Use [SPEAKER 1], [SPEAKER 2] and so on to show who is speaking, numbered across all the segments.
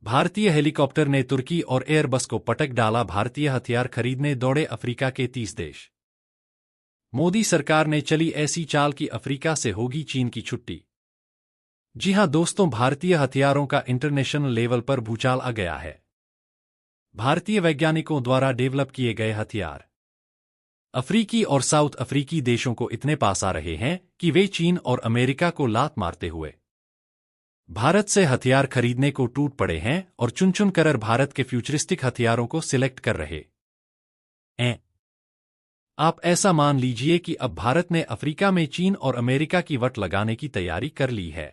[SPEAKER 1] भारतीय हेलीकॉप्टर ने तुर्की और एयरबस को पटक डाला। भारतीय हथियार खरीदने दौड़े अफ्रीका के 30 देश। मोदी सरकार ने चली ऐसी चाल कि अफ्रीका से होगी चीन की छुट्टी। जी हां दोस्तों, भारतीय हथियारों का इंटरनेशनल लेवल पर भूचाल आ गया है। भारतीय वैज्ञानिकों द्वारा डेवलप किए गए हथियार अफ्रीकी और साउथ अफ्रीकी देशों को इतने पास आ रहे हैं कि वे चीन और अमेरिका को लात मारते हुए भारत से हथियार खरीदने को टूट पड़े हैं और चुन चुन कर भारत के फ्यूचरिस्टिक हथियारों को सिलेक्ट कर रहे हैं। आप ऐसा मान लीजिए कि अब भारत ने अफ्रीका में चीन और अमेरिका की वट लगाने की तैयारी कर ली है,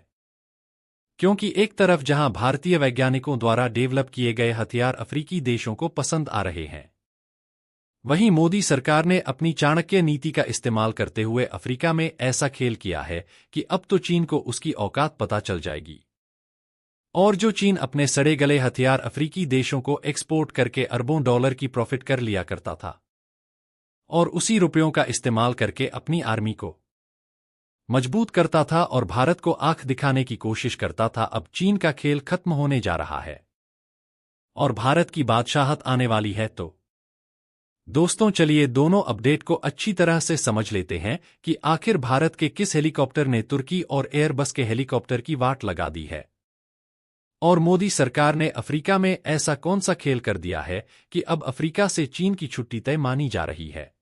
[SPEAKER 1] क्योंकि एक तरफ जहां भारतीय वैज्ञानिकों द्वारा डेवलप किए गए हथियार अफ्रीकी देशों को पसंद आ रहे हैं, वहीं मोदी सरकार ने अपनी चाणक्य नीति का इस्तेमाल करते हुए अफ्रीका में ऐसा खेल किया है कि अब तो चीन को उसकी औकात पता चल जाएगी। और जो चीन अपने सड़े गले हथियार अफ्रीकी देशों को एक्सपोर्ट करके अरबों डॉलर की प्रॉफिट कर लिया करता था और उसी रुपयों का इस्तेमाल करके अपनी आर्मी को मजबूत करता था और भारत को आंख दिखाने की कोशिश करता था, अब चीन का खेल खत्म होने जा रहा है और भारत की बादशाहत आने वाली है। तो दोस्तों चलिए दोनों अपडेट को अच्छी तरह से समझ लेते हैं कि आखिर भारत के किस हेलीकॉप्टर ने तुर्की और एयरबस के हेलीकॉप्टर की वाट लगा दी है और मोदी सरकार ने अफ्रीका में ऐसा कौन सा खेल कर दिया है कि अब अफ्रीका से चीन की छुट्टी तय मानी जा रही है।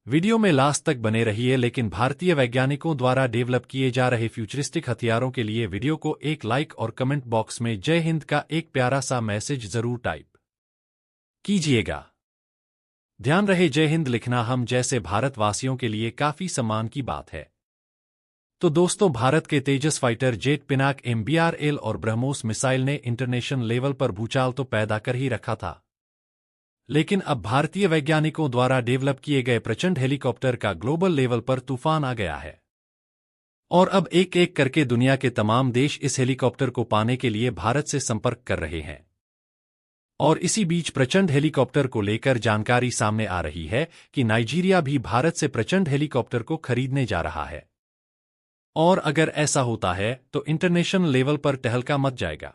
[SPEAKER 1] वीडियो में लास्ट तक बने रहिए, लेकिन भारतीय वैज्ञानिकों द्वारा डेवलप किए जा रहे फ्यूचरिस्टिक हथियारों के लिए वीडियो को एक लाइक और कमेंट बॉक्स में जय हिंद का एक प्यारा सा मैसेज जरूर टाइप कीजिएगा। ध्यान रहे जय हिंद लिखना हम जैसे भारतवासियों के लिए काफी सम्मान की बात है। तो दोस्तों, भारत के तेजस फाइटर जेट पिनाक MBRL और ब्रह्मोस मिसाइल ने इंटरनेशनल लेवल पर भूचाल तो पैदा कर ही रखा था, लेकिन अब भारतीय वैज्ञानिकों द्वारा डेवलप किए गए प्रचंड हेलीकॉप्टर का ग्लोबल लेवल पर तूफान आ गया है और अब एक एक करके दुनिया के तमाम देश इस हेलीकॉप्टर को पाने के लिए भारत से संपर्क कर रहे हैं। और इसी बीच प्रचंड हेलीकॉप्टर को लेकर जानकारी सामने आ रही है कि नाइजीरिया भी भारत से प्रचंड हेलीकॉप्टर को खरीदने जा रहा है। और अगर ऐसा होता है तो इंटरनेशनल लेवल पर तहलका मच जाएगा,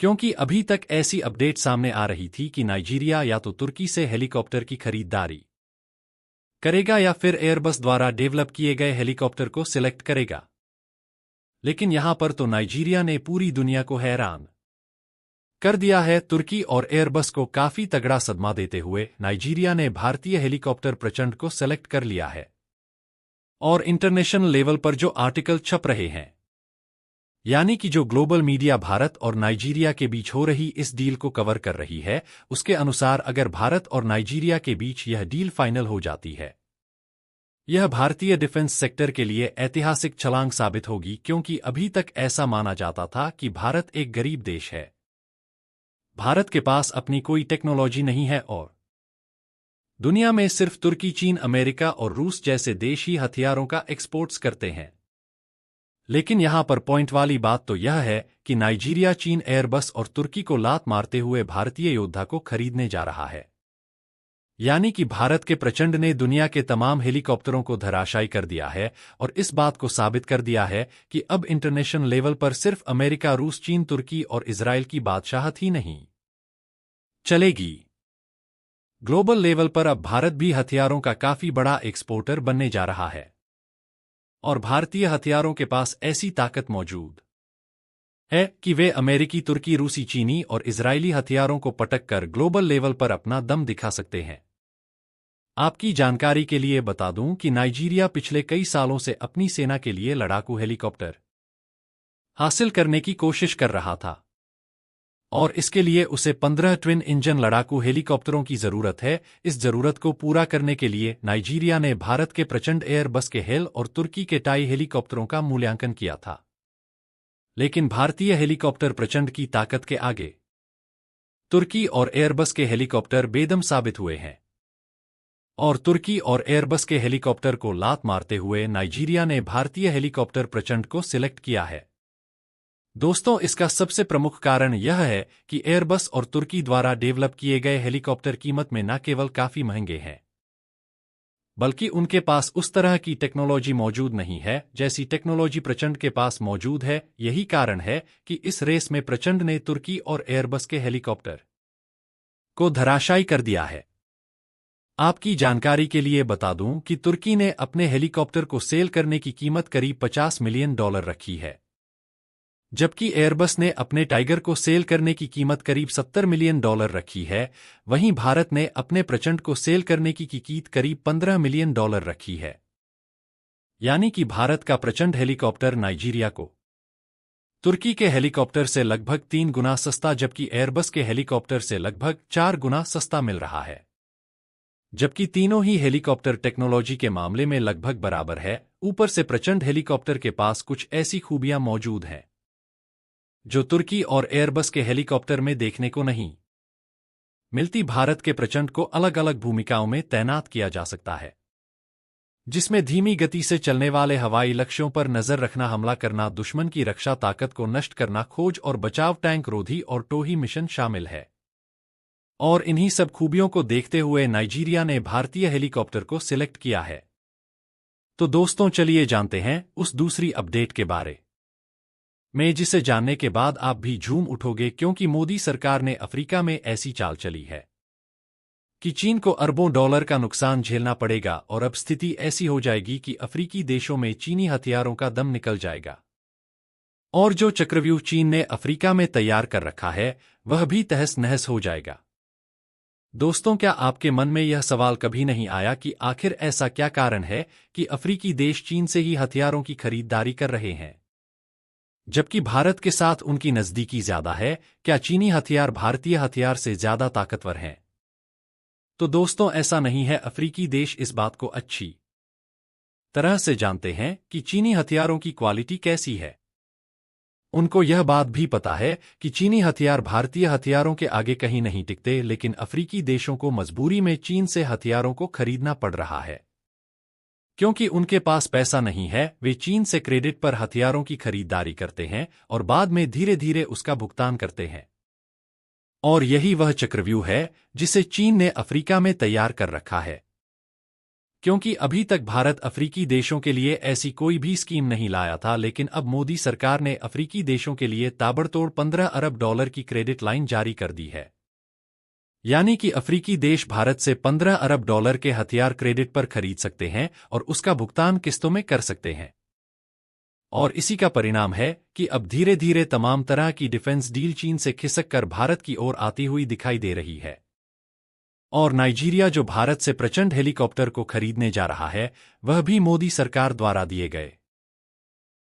[SPEAKER 1] क्योंकि अभी तक ऐसी अपडेट सामने आ रही थी कि नाइजीरिया या तो तुर्की से हेलीकॉप्टर की खरीदारी करेगा या फिर एयरबस द्वारा डेवलप किए गए हेलीकॉप्टर को सिलेक्ट करेगा। लेकिन यहां पर तो नाइजीरिया ने पूरी दुनिया को हैरान कर दिया है। तुर्की और एयरबस को काफी तगड़ा सदमा देते हुए नाइजीरिया ने भारतीय हेलीकॉप्टर प्रचंड को सेलेक्ट कर लिया है और इंटरनेशनल लेवल पर जो आर्टिकल छप रहे हैं, यानी कि जो ग्लोबल मीडिया भारत और नाइजीरिया के बीच हो रही इस डील को कवर कर रही है, उसके अनुसार अगर भारत और नाइजीरिया के बीच यह डील फाइनल हो जाती है, यह भारतीय डिफेंस सेक्टर के लिए ऐतिहासिक छलांग साबित होगी, क्योंकि अभी तक ऐसा माना जाता था कि भारत एक गरीब देश है, भारत के पास अपनी कोई टेक्नोलॉजी नहीं है और दुनिया में सिर्फ तुर्की, चीन, अमेरिका और रूस जैसे देश ही हथियारों का एक्सपोर्ट्स करते हैं। लेकिन यहां पर पॉइंट वाली बात तो यह है कि नाइजीरिया चीन, एयरबस और तुर्की को लात मारते हुए भारतीय योद्धा को खरीदने जा रहा है, यानी कि भारत के प्रचंड ने दुनिया के तमाम हेलीकॉप्टरों को धराशायी कर दिया है और इस बात को साबित कर दिया है कि अब इंटरनेशनल लेवल पर सिर्फ अमेरिका, रूस, चीन, तुर्की और इजराइल की बादशाहत ही नहीं चलेगी। ग्लोबल लेवल पर अब भारत भी हथियारों का काफी बड़ा एक्सपोर्टर बनने जा रहा है और भारतीय हथियारों के पास ऐसी ताकत मौजूद है कि वे अमेरिकी, तुर्की, रूसी, चीनी और इजरायली हथियारों को पटक कर ग्लोबल लेवल पर अपना दम दिखा सकते हैं। आपकी जानकारी के लिए बता दूं कि नाइजीरिया पिछले कई सालों से अपनी सेना के लिए लड़ाकू हेलीकॉप्टर हासिल करने की कोशिश कर रहा था और इसके लिए उसे 15 ट्विन इंजन लड़ाकू हेलीकॉप्टरों की जरूरत है। इस जरूरत को पूरा करने के लिए नाइजीरिया ने भारत के प्रचंड एयरबस के हेल और तुर्की के टाई हेलीकॉप्टरों का मूल्यांकन किया था, लेकिन भारतीय हेलीकॉप्टर प्रचंड की ताकत के आगे तुर्की और एयरबस के हेलीकॉप्टर बेदम साबित हुए हैं और तुर्की और एयरबस के हेलीकॉप्टर को लात मारते हुए नाइजीरिया ने भारतीय हेलीकॉप्टर प्रचंड को सिलेक्ट किया है। दोस्तों, इसका सबसे प्रमुख कारण यह है कि एयरबस और तुर्की द्वारा डेवलप किए गए हेलीकॉप्टर कीमत में न केवल काफी महंगे हैं, बल्कि उनके पास उस तरह की टेक्नोलॉजी मौजूद नहीं है जैसी टेक्नोलॉजी प्रचंड के पास मौजूद है। यही कारण है कि इस रेस में प्रचंड ने तुर्की और एयरबस के हेलीकॉप्टर को धराशायी कर दिया है। आपकी जानकारी के लिए बता दूं कि तुर्की ने अपने हेलीकॉप्टर को सेल करने की कीमत करीब $50 मिलियन रखी है, जबकि एयरबस ने अपने टाइगर को सेल करने की कीमत करीब $70 मिलियन रखी है। वहीं भारत ने अपने प्रचंड को सेल करने की कीमत करीब $15 मिलियन रखी है। यानी कि भारत का प्रचंड हेलीकॉप्टर नाइजीरिया को तुर्की के हेलीकॉप्टर से लगभग 3 गुना सस्ता, जबकि एयरबस के हेलीकॉप्टर से लगभग 4 गुना सस्ता मिल रहा है। जबकि तीनों ही हेलीकॉप्टर टेक्नोलॉजी के मामले में लगभग बराबर है। ऊपर से प्रचंड हेलीकॉप्टर के पास कुछ ऐसी खूबियां मौजूद हैं जो तुर्की और एयरबस के हेलीकॉप्टर में देखने को नहीं मिलती। भारत के प्रचंड को अलग अलग भूमिकाओं में तैनात किया जा सकता है, जिसमें धीमी गति से चलने वाले हवाई लक्ष्यों पर नजर रखना, हमला करना, दुश्मन की रक्षा ताकत को नष्ट करना, खोज और बचाव, टैंक रोधी और टोही मिशन शामिल है। और इन्हीं सब खूबियों को देखते हुए नाइजीरिया ने भारतीय हेलीकॉप्टर को सिलेक्ट किया है। तो दोस्तों चलिए जानते हैं उस दूसरी अपडेट के बारे में, जिसे जानने के बाद आप भी झूम उठोगे, क्योंकि मोदी सरकार ने अफ्रीका में ऐसी चाल चली है कि चीन को अरबों डॉलर का नुकसान झेलना पड़ेगा और अब स्थिति ऐसी हो जाएगी कि अफ्रीकी देशों में चीनी हथियारों का दम निकल जाएगा और जो चक्रव्यूह चीन ने अफ्रीका में तैयार कर रखा है वह भी तहस नहस हो जाएगा। दोस्तों, क्या आपके मन में यह सवाल कभी नहीं आया कि आखिर ऐसा क्या कारण है कि अफ्रीकी देश चीन से ही हथियारों की खरीदारी कर रहे हैं, जबकि भारत के साथ उनकी नजदीकी ज्यादा है? क्या चीनी हथियार भारतीय हथियार से ज्यादा ताकतवर हैं? तो दोस्तों ऐसा नहीं है। अफ्रीकी देश इस बात को अच्छी तरह से जानते हैं कि चीनी हथियारों की क्वालिटी कैसी है। उनको यह बात भी पता है कि चीनी हथियार भारतीय हथियारों के आगे कहीं नहीं टिकते, लेकिन अफ्रीकी देशों को मजबूरी में चीन से हथियारों को खरीदना पड़ रहा है, क्योंकि उनके पास पैसा नहीं है। वे चीन से क्रेडिट पर हथियारों की खरीदारी करते हैं और बाद में धीरे धीरे उसका भुगतान करते हैं। और यही वह चक्रव्यूह है जिसे चीन ने अफ्रीका में तैयार कर रखा है, क्योंकि अभी तक भारत अफ्रीकी देशों के लिए ऐसी कोई भी स्कीम नहीं लाया था। लेकिन अब मोदी सरकार ने अफ्रीकी देशों के लिए ताबड़तोड़ $15 अरब की क्रेडिट लाइन जारी कर दी है। यानी कि अफ्रीकी देश भारत से $15 अरब के हथियार क्रेडिट पर खरीद सकते हैं और उसका भुगतान किस्तों में कर सकते हैं। और इसी का परिणाम है कि अब धीरे धीरे तमाम तरह की डिफेंस डील चीन से खिसक कर भारत की ओर आती हुई दिखाई दे रही है। और नाइजीरिया जो भारत से प्रचंड हेलीकॉप्टर को खरीदने जा रहा है, वह भी मोदी सरकार द्वारा दिए गए